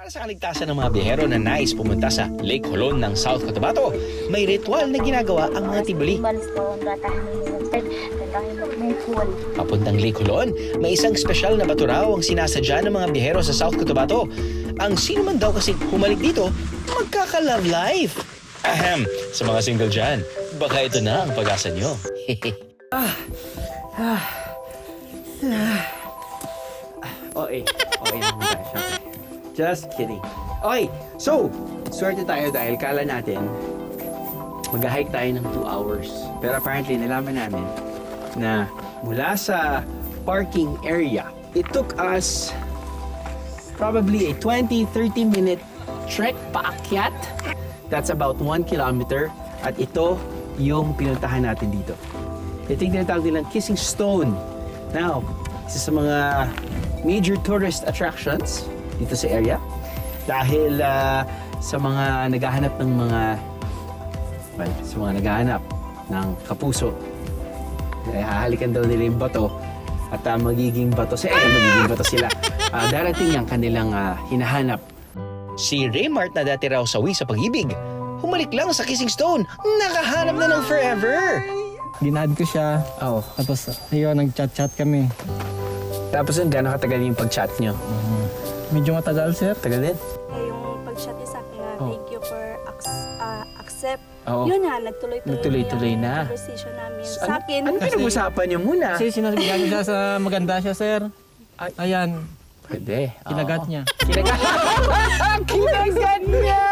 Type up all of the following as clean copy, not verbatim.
Para sa kaligtasan ng mga biyahero na nais pumunta sa Lake Holon ng South Cotabato, may ritual na ginagawa ang mga tibuli. Papuntang Lake Holon, may isang espesyal na bato raw ang sinasadya ng mga biyahero sa South Cotabato. Ang sino man daw kasi humalik dito, magkaka-love life. Ahem, sa mga single dyan, baka ito na ang pag-asa nyo. Okay naman tayo, syempre. Just kidding. Okay, so, swerte tayo dahil kala natin mag-hike tayo ng 2 hours. Pero apparently, nalaman namin na mula sa parking area, it took us probably a 20-30 minute trek paakyat. That's about 1 kilometer. At ito yung pinuntahan natin dito. Ito yung tinatawag nilang Kissing Stone. Now, isa sa mga major tourist attractions dito sa area dahil sa mga naghahanap ng naghahanap ng kapuso. Hahalikan daw nila yung bato at magiging bato sila. Darating ang kanilang hinahanap. Si Raymart na dati raw sawi sa pag-ibig, humalik lang sa Kissing Stone, nakahanap na ng forever. Ginad ko siya. Oh. Tapos ayun, nag-chat-chat kami. Tapos gano'ng katagal yung pag-chat nyo? Medyo matagal, sir. Tagal din? Yung pag-chat niya sa akin na thank you for accept. Oo. Yun na, nagtuloy-tuloy na. yung conversation namin. Sa akin, Ano pinag-usapan nyo muna? Kasi sinasabihan ko siya sa maganda siya, sir. Ayan, Pwede. kinagat niya. Kinagat niya!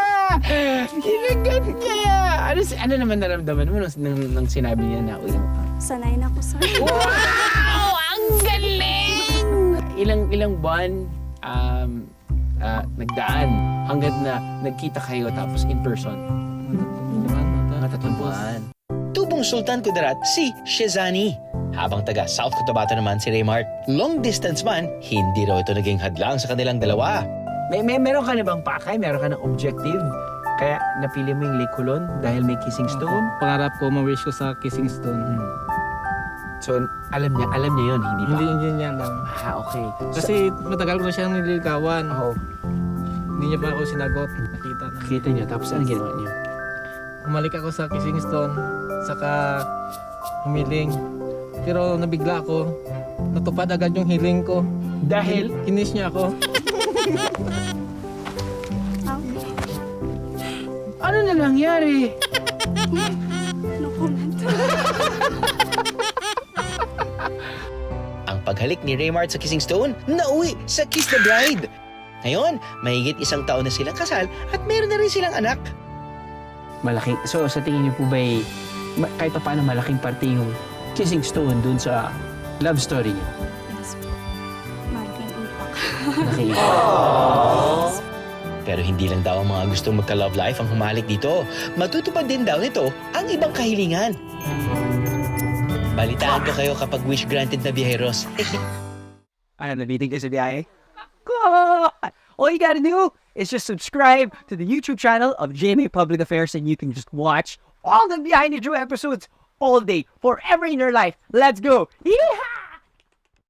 Kinagat niya! Ano naman naramdaman mo nung sinabi niya na ulang? sanay na ako sa Wow! Ang galing! Ilang buwan nagdaan hanggang na nagkita kayo tapos in person? Mga 3 buwan. Tubong Sultan Kudarat si Shezani. Habang taga South Cotabato naman si Raymart. Long distance man, hindi raw ito naging hadlang sa kanilang dalawa. Meron ka na bang pakay? Meron ka ng objective? Kaya napili mo yung Lake Holon dahil may Kissing Stone? Pangarap ko, ma-wish ko sa Kissing Stone. So, alam niya yun, hindi ba? Hindi niya alam. Okay. Kasi matagal ko na siyang nililigawan. Oo. Hindi niya pa ako sinagot. Nakita na. Kita niyo, tapos ano ginawa niyo? Humalik ako sa Kissing Stone, saka humiling. Pero nabigla ako. Natupad agad yung hiling ko. Dahil? Kinis niya ako. Ano na nangyari? no comment. Ang paghalik ni Raymart sa Kissing Stone, nauwi sa Kiss the Bride. Ngayon, mahigit 1 taon na silang kasal at meron na rin silang anak. Malaki. So, sa tingin niyo po ba'y kahit pa paano malaking parte yung Kissing Stone dun sa love story niyo? Yes po. Malaking impact. Malaki. Pero hindi lang daw ang mga gustong magka-love life ang humalik dito. Matutupad din daw nito ang ibang kahilingan. Balitaan ko kayo kapag wish granted na biyeros. Ano, nabiting kayo sa biyahe? God! All you gotta do is just subscribe to the YouTube channel of GMA Public Affairs and you can just watch all the Behind the Drew episodes all day, forever in your life. Let's go! Yeehaw!